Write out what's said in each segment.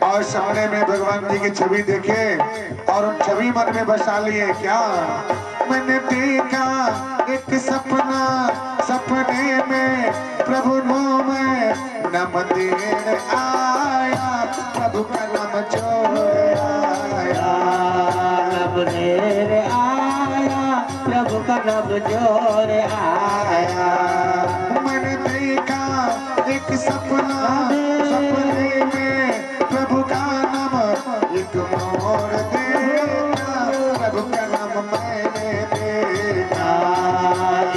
और सपने में भगवान जी की छवि देखे और उन छवि मन में बसा लिए। क्या मैंने देखा एक सपना, सपने में प्रभु में न मंदिर आया, प्रभु का नाम जोड़े आया, न मंदिर आया, प्रभु का नाम जोड़े आया। मैंने देखा एक सपना, सपने में प्रभु का नाम एक मोड़ देखा, प्रभु का नाम मैंने देखा,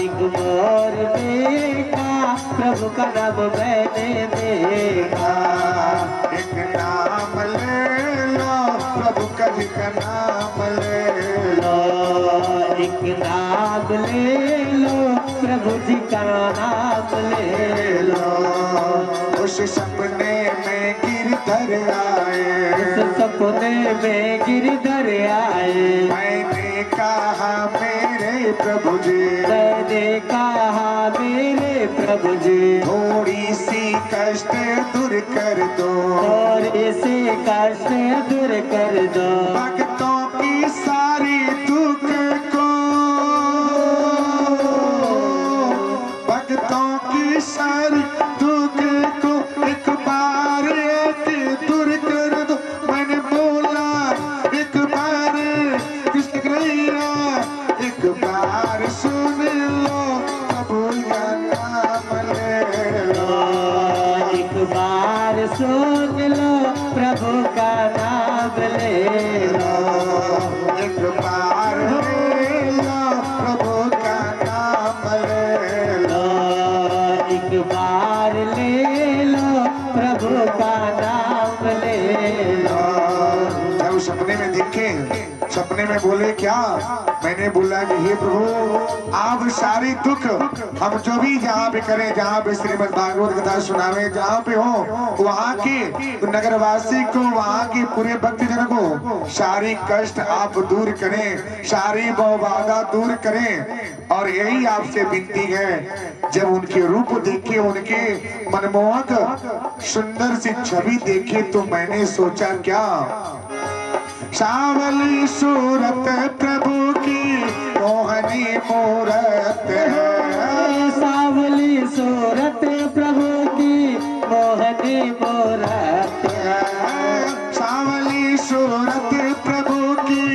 एक मोड़ देखा, प्रभु का नाम मैंने देखा। एक नाम ले लो, प्रभु का जी का नाम ले लो, एक नाम ले लो, प्रभु जी का नाम ले लो। उस सपने में गिरधर आए, उस सपने में गिरधर आए। मैंने कहा मेरे प्रभु जी, मैंने कहा मेरे प्रभु जी, थोड़ी सी कष्ट दूर कर दो, थोड़ी सी कष्ट दूर कर दो। भक्तों की सारी दुख को, भक्तों की सारी दुख को एक बार ऐसे दूर कर दो। मैंने बोला एक बार कृष्ण कन्हैया, एक बार सुन लो, प्रभु का नाम ले लो, एक बार सुन लो, प्रभु का नाम ले लो, एक बार ले लो, प्रभु का नाम ले लो, एक बार ले लो, प्रभु का नाम ले लो। जब सपने में दिखे, सपने में बोले क्या, मैंने बोला कि हे प्रभु आप सारी दुख हम जो भी जहाँ पे करें, जहाँ पे श्रीमद् भागवत कथा सुनावे, जहाँ पे हो वहाँ के नगरवासी को, वहाँ के पूरे भक्तजन को सारी कष्ट आप दूर करें, सारी बाधा दूर करें। और यही आपसे विनती है। जब उनके रूप देखे, उनके मनमोहक सुंदर सी छवि देखे, तो मैंने सोचा क्या, सावली सूरत प्रभु की मोहनी मूरत है, सावली सूरत प्रभु की मोहनी मूरत है, सावली सूरत प्रभु की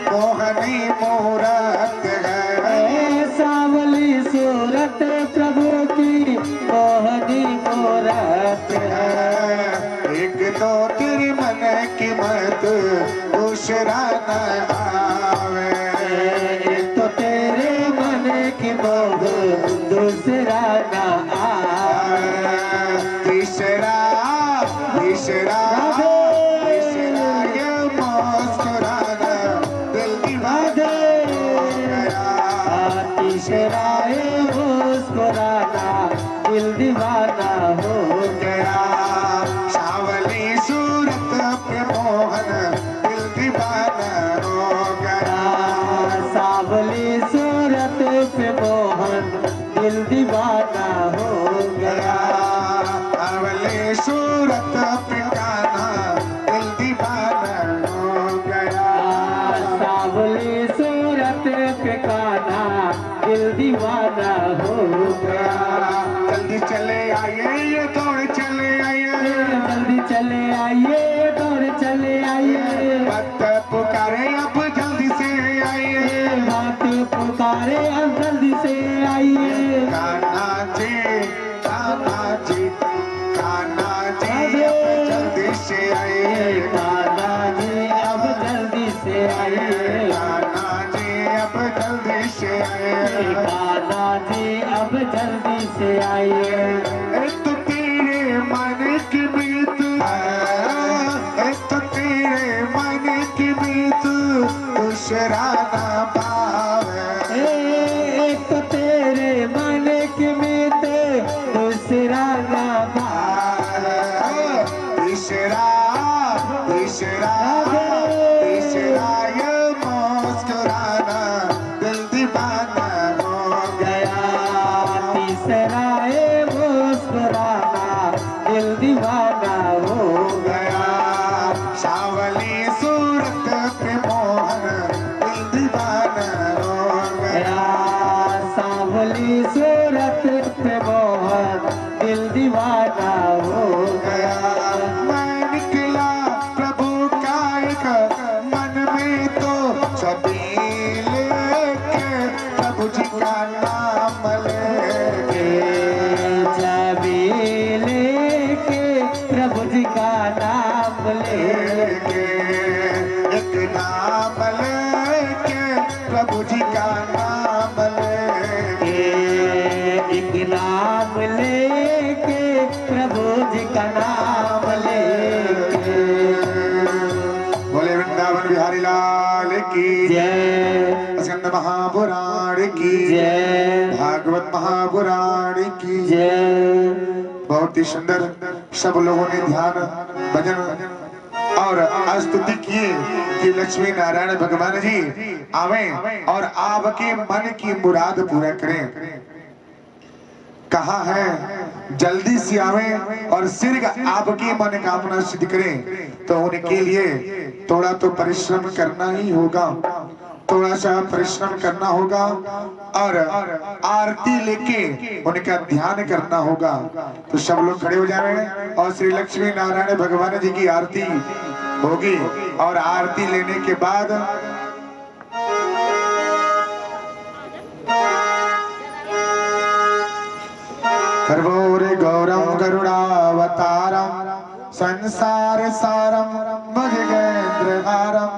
मोहनी मूरत है, सावली सूरत प्रभु की मोहनी मूरत है। एक तो तेरे मन की मत दूसरा न आवे, तो तेरे मन की मोह दूसरा न आवे, तीसरा तीसरा तीसरा ये मुस्कुराना दिल दीवाना गया, तीसरा ये मुस्कुराना दिल दीवाना हो गया, सावली सूरत पे मोहन दिल दीवाना हो गया, सावली सूरत पे मोहन दिल दीवाना हो गया, सावली सूरत पे कान्हा दिल दीवाना हो गया, सावली सूरत पे कान्हा दिल दीवाना हो गया। जल्दी चले आइए, ये दौड़ चले आइए, जल्दी चले आइए, दौड़ चले आइए, भक्त पुकारे अब जल्दी से आइए, बात पुकारे अब जल्दी से आइए, कान्हा जी कान्हा जी कान्हा जी अब जल्दी से आइए, कान्हा जी अब जल्दी से आइए, कान्हा जी अब जल्दी से आइए, कान्हा जी अब जल्दी से आइए। एक तो तेरे मन की बीत है, एक तो दूसरा ना पावे। एक तो तेरे मन की मीत दूसरा ना पावे। तीसरा तीसरा तीसरा ये मुस्कुराना दिल दीवाना हो गया। तीसरा ये मुस्कुराना दिल दीवाना हो गया। सावली सूरत पे मोहन दिल दीवाना हो गया। सांवली सूरत पे मोहन दिल दीवाना हो गया। मैं निकला प्रभु का एक मन में तो छबील के प्रभु जी का नाम लेके। छवि लेके प्रभु जी का नाम लेके। एक नाम लेके प्रभु जी का नाम लेके। एक नाम लेके प्रभु जी का नाम लेके। बोले वृंदावन बिहारी लाल की जय स्कंद महापुराण की जय भागवत महापुराण की जय। बहुत ही सुंदर सब लोगों ने ध्यान भजन और स्तुति किए कि लक्ष्मी नारायण भगवान जी आवे और आपके मन की मुराद पूरा करें। कहा है जल्दी से आवे और सिर्फ आपकी मनोकामना सिद्ध करें। तो उनके लिए थोड़ा तो परिश्रम करना ही होगा, थोड़ा सा परिश्रम करना होगा और आरती लेके उनका ध्यान करना होगा। तो सब लोग खड़े हो जाए और श्री लक्ष्मी नारायण भगवान जी की आरती होगी और आरती लेने के बाद कर्पूर गौरम गरुड़ावतारम संसार सारम भुजगेन्द्रहारम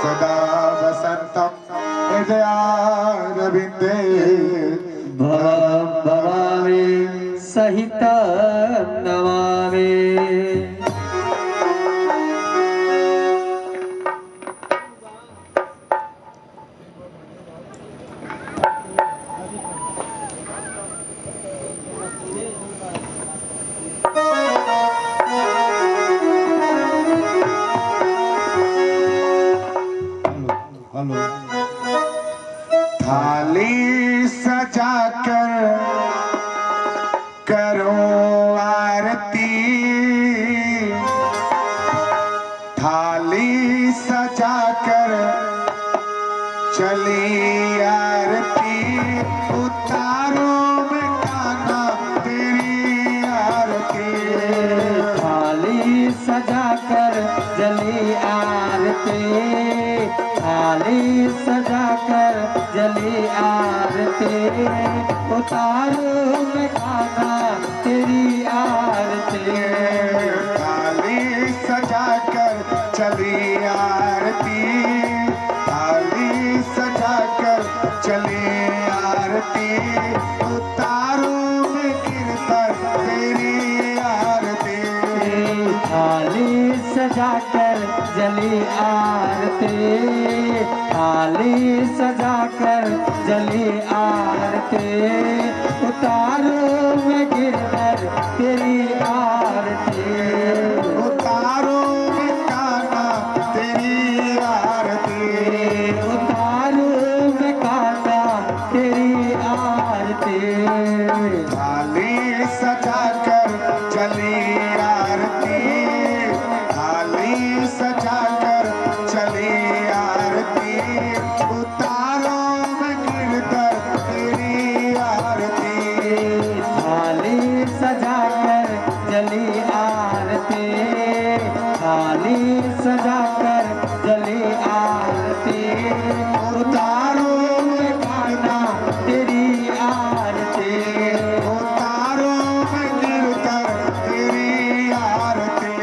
सदा वसंतम हृदयारविंदे भवामि सहितं नमामि। थाली सजा कर करो आरती। थाली सजा कर चली आरती। उतारो में कान्हा तेरी आरती। थाली सजा कर जली आरती। थाली सजा कर जली आरती। उतारो में कान्हा तेरी आरती। थाली सजा कर चली आरती। थाली सजा कर चली आरती। उतारो में गिरकर तेरी आरती। थाली सजा कर जली आरती। थाली सजा कर जली आरती। उतारो में गिरकर तेरी आरती। उतारो में कान्हा तेरी आरती। उतारो में कान्हा तेरी आरती। थाली सजा कर चली आरती। थाली सजा कर चली आरती। उतारो में गिरकर तेरी आरती। थाली सजा कर जली आरती। थाली सजा कर जली आरती। उतारो में कान्हा तेरी आरती। उतारो में गिरकर तेरी आरती।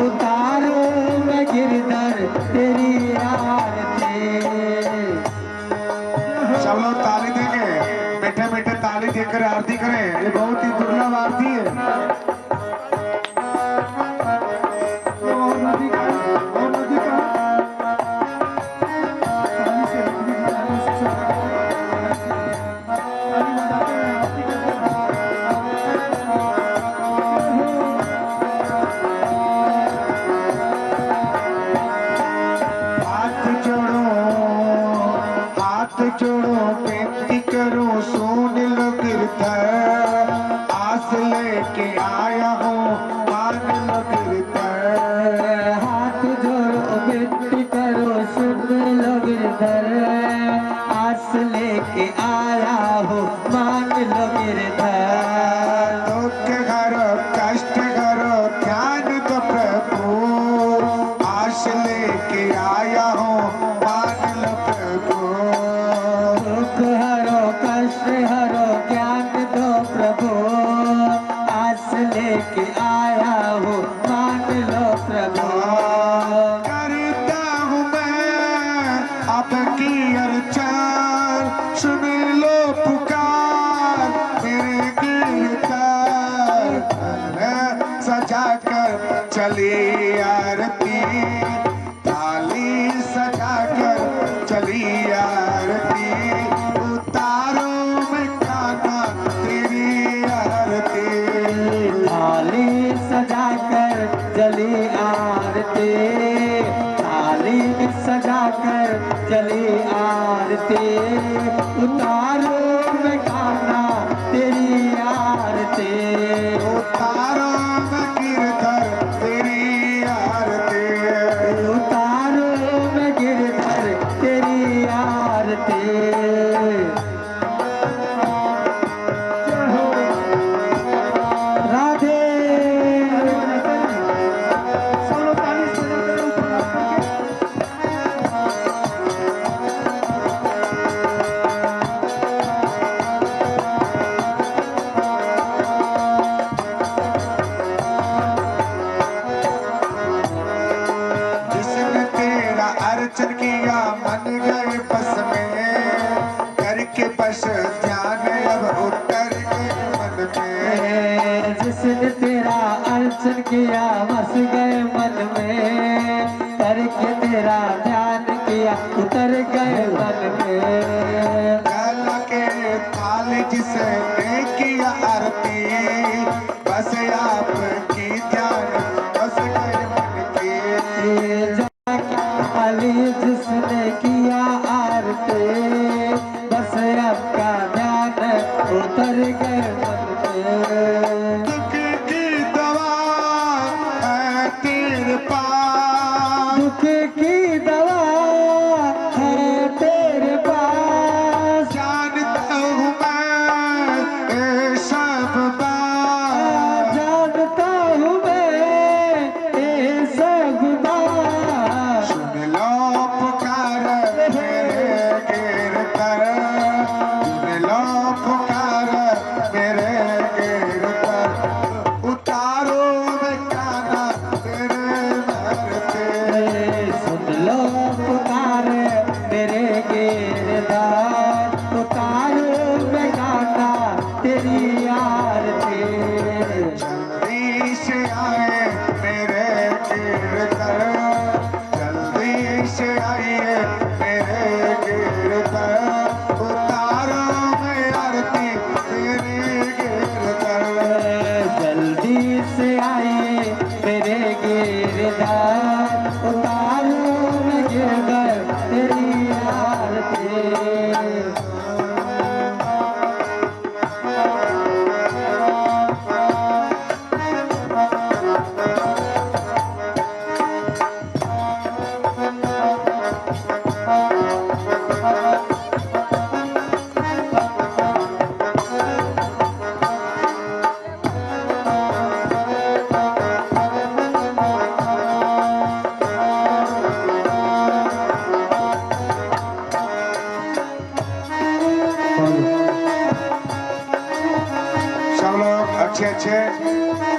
उतारो में गिरधर तेरी आरती। सब लोग ताली देंगे, मीठे मीठे ताली देकर आरती करें। ये बहुत ही दुर्लभ आरती है। विनती करो सुन लो गिरधर, आस लेके आया हो मान लो गिरधर। दुख हरो कष्ट हरो ध्यान दो प्रभु, आस लेके आया हूँ मान लो प्रभु। दुख हरो कष्ट हरो ज्ञान दो प्रभु, आस लेके आया हो मान लो प्रभु। करता हूँ मैं आपकी अर्चन, सुन लो पुकार मेरे गिरधर। सजा कर चली आरती, थाली सजा कर चली आरती, उतारो मैं खाना तेरी आरती। थाली सजा कर जली आरती, थाली सजा कर जली आरती, उतारो मैं खाना तेरी आरती। उतारो मैं गिरधर तेरी आरती, उतारो मैं गिरधर तेरी आरती। राधे जिसने तेरा अर्चन किया मन गए बस में, करके बस ध्यान अब उतर गए मन में। जिसने तेरा अर्चन किया बस गए मन में, करके तेरा ध्यान किया उतर गए मन में। गला के थाल जिसने किया आरती, बस आपकी ध्यान बस गए मन के। खाली जिसने किया आरती, बस आपका ध्यान उतर गए मन में। दुख की दवा है तेरे पास, दुख की दवा है तेरे पास, जानता हूँ मैं ये सब बात। जानता हूँ मैं ये सब बात। सुन लो पुकार मेरे गिरधर, सुन लो पुकार मेरे गिरधर, उतारो मैं काना तेरे मरते। सुन लो पुकार मेरे गिरधर, उतारो मैं गाना तेरी आरती। जल्दी से आए मेरे गिरधर, जल्दी से आइए मेरे गिरधर, उतारो मैं आरती तेरी गिरधर। जल्दी से आइए मेरे गिरधर, उतारो मैं गिरधर तेरी आरती। सब लोग अच्छे अच्छे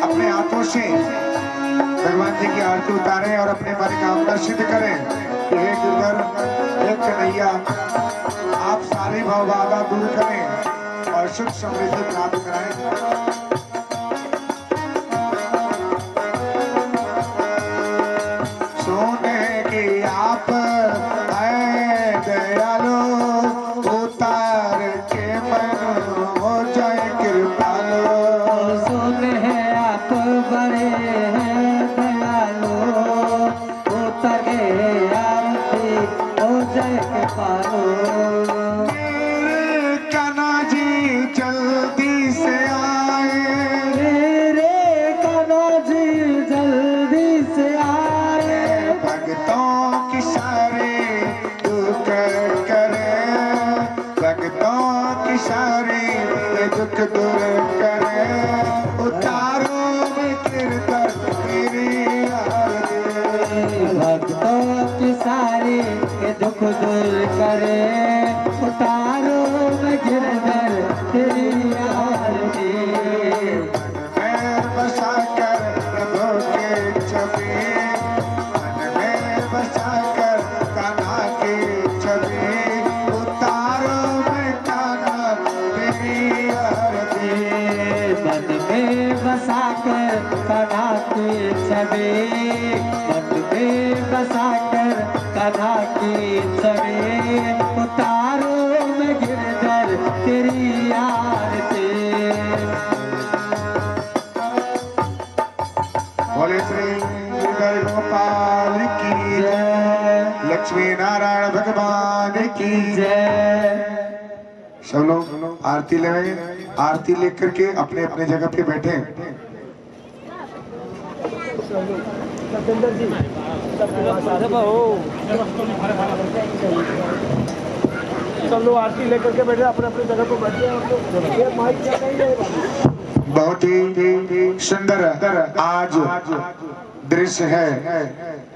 अपने हाथों से भगवान जी की आरती उतारें और अपनी मनोकामना सिद्ध करें कि हे गिरधर, हे कन्हैया, आप सारे भाव बाधा दूर करें और सुख समृद्धि प्राप्त कराएं। सोने की आप है दयालु, उतार के मन हो जाए कृपालु। सुन है आप बड़े हैं दयालु, उतरे आरती हो जय के पालो। मेरे कान्हा जी जल्दी से आए, मेरे कान्हा जी जल्दी से आए, भगतों दूर करे, उतारो मैं कीर्तन तेरी आरती। भक्तों की सारी के दुख दूर करे, उतारो मैं गिरधर तेरी आरती। मैं बसा कर प्रभु के छवि, मन में बसा कर कान्हा की छवि, उतारो मैं कान्हा तेरी आरती। मन में बसा कर कान्हा की छवि, मन में बसा कर कान्हा की छवि, उतारो मैं गिरधर तेरी आरती। बोले श्री गिरधर गोपाल की जय, लक्ष्मी नारायण भगवान की जय। सब लोग आरती ले, आरती लेकर के अपने अपने जगह पे बैठे। सब लोग आरती लेकर के बैठे, अपने अपने जगह पर बैठे हैं। बहुत ही सुंदर आज दृश्य है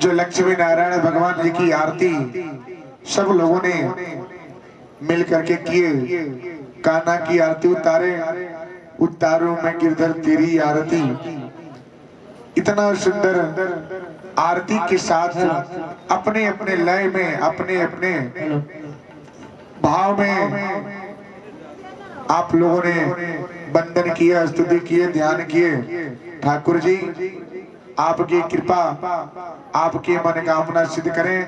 जो लक्ष्मी नारायण भगवान जी की आरती सब लोगों ने मिल करके किए। कान्हा की आरती उतारे, उतारो मैं गिरधर तेरी आरती। इतना सुंदर आरती के साथ अपने अपने लय में, अपने अपने भाव में आप लोगों ने वंदन किया, स्तुति किए, ध्यान किए। ठाकुर जी आपकी कृपा, आपकी मनोकामना सिद्ध करें,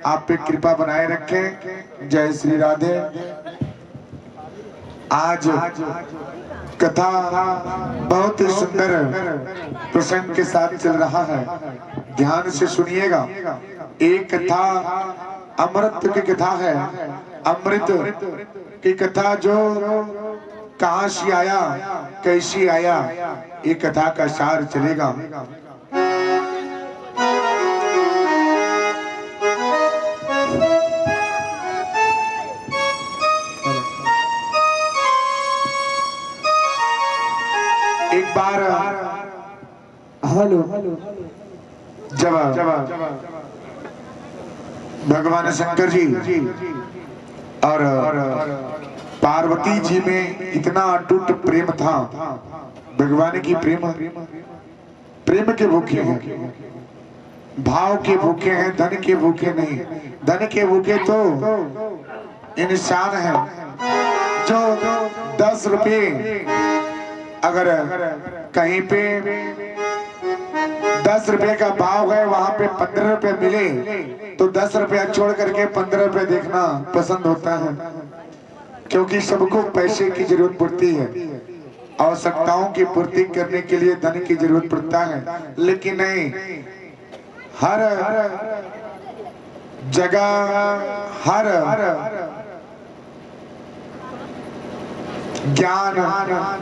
आप पे कृपा बनाए रखें। जय श्री राधे। आज कथा बहुत ही सुंदर प्रसंग के साथ चल रहा है, ध्यान से सुनिएगा। एक कथा अमृत की कथा है, अमृत की कथा जो कहां से आया, कैसी आया, ये कथा का सार चलेगा। एक बार हेलो जब भगवान शंकर जी और पार्वती जी में इतना अटूट प्रेम था। भगवान की प्रेम के भूखे हैं, भाव के भूखे हैं, धन के भूखे नहीं। धन के भूखे तो इंसान है जो 10 रुपये अगर कहीं पे 10 रुपए का भाव है, वहां पे 15 रुपए मिले तो 10 रुपया छोड़ करके 15 रुपए देखना पसंद होता है, क्योंकि सबको पैसे की जरूरत पड़ती है। आवश्यकताओं की पूर्ति करने के लिए धन की जरूरत पड़ता है, लेकिन नहीं, हर जगह हर ज्ञान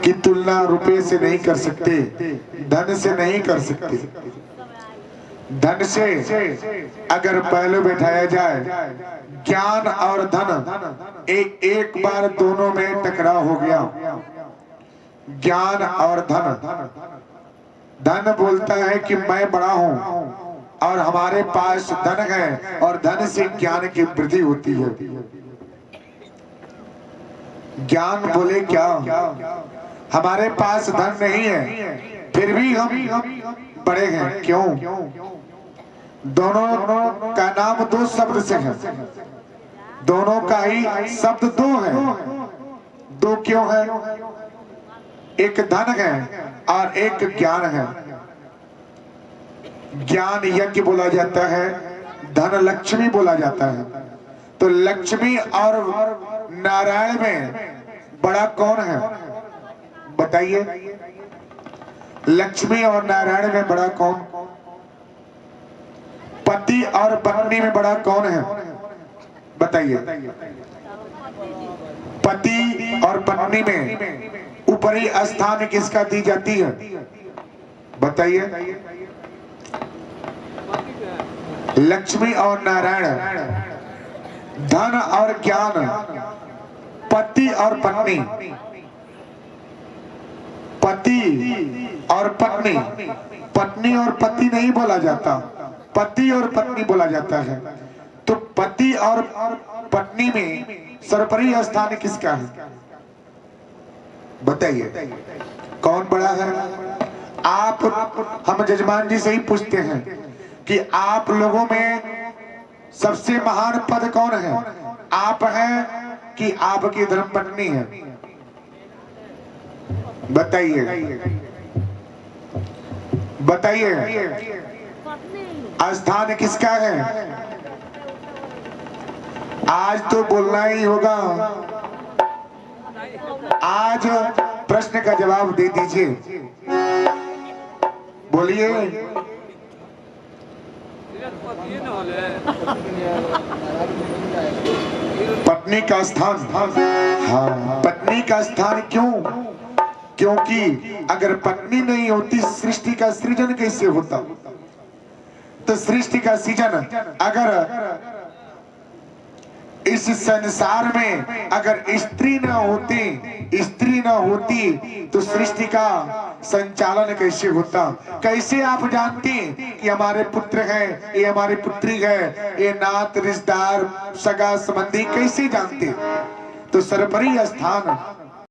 की तुलना रुपए से नहीं कर सकते, धन से नहीं कर सकते। धन से अगर पहलू बैठाया जाए, ज्ञान और धन एक बार दोनों में टकराव हो गया। ज्ञान और धन बोलता है कि मैं बड़ा हूं और हमारे पास धन है, और धन से ज्ञान की वृद्धि होती है। ज्ञान बोले क्या, हमारे पास धन नहीं है फिर भी हम बड़े हैं, क्यों? दोनों का नाम दो शब्द से है, दोनों का ही शब्द दो है। दो क्यों है? एक धन है और एक ज्ञान है। ज्ञान यज्ञ बोला जाता है, धन लक्ष्मी बोला जाता है। तो लक्ष्मी और नारायण में बड़ा कौन है बताइए? लक्ष्मी और नारायण में बड़ा कौन? पति और पत्नी में बड़ा कौन है बताइए? पति और पत्नी में ऊपरी स्थान किसका दी जाती है बताइए? लक्ष्मी और नारायण, धन और ज्ञान, पति और पत्नी, पति और पत्नी, पत्नी और पति नहीं बोला जाता, पति और पत्नी बोला जाता है। तो पति और पत्नी में सर्वोपरि स्थान किसका है बताइए, कौन बड़ा है? आप, हम जजमान जी से ही पूछते हैं कि आप लोगों में सबसे महान पद कौन है? आप हैं कि आपकी धर्मपत्नी है? बताइए बताइए, स्थान किसका है? आज तो बोलना ही होगा, आज प्रश्न का जवाब दे दीजिए, बोलिए। पत्नी का स्थान, हाँ पत्नी का स्थान क्यों? क्योंकि अगर पत्नी नहीं होती सृष्टि का सृजन कैसे होता? तो सृष्टि का सृजन अगर इस संसार में अगर स्त्री न होती तो सृष्टि का संचालन कैसे होता? कैसे आप जानते कि हमारे पुत्र हैं, ये हमारी पुत्री है, ये नात रिश्तेदार सगा संबंधी कैसे जानते? तो सर्वोपरि स्थान